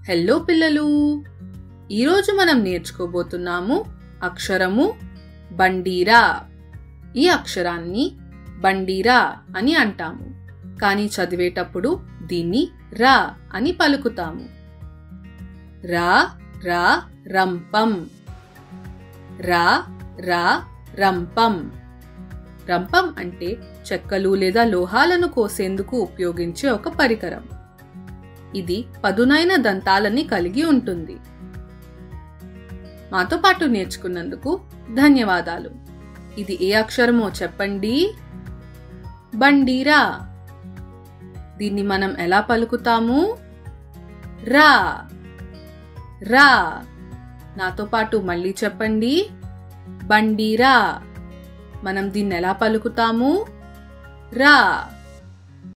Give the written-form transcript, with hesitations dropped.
Hello పిల్లలు, ఈరోజు మనం నేర్చుకోబోతున్నాము అక్షరము బండీరా. ఈ అక్షరాన్ని బండీరా అని అంటాము, కానీ చదివేటప్పుడు దీన్ని రా అని పలుకుతాము. రా రా రంపం, రా రా రంపం. రంపం అంటే చెక్కలు లేదా లోహాలను కోసేందుకు ఉపయోగించే ఒక పరికరం. ఇది పదునైన దంతాలని కలిగి ఉంటుంది. మాతో పాటు నేర్చుకున్నందుకు ధన్యవాదాలు. ఇది ఏ అక్షరమో చెప్పండి. బండీరా. దీన్ని మనం ఎలా పలుకుతాము? రా రా. నాతో పాటు మళ్ళీ చెప్పండి. బండీరా. మనం దీన్ని ఎలా పలుకుతాము? రా.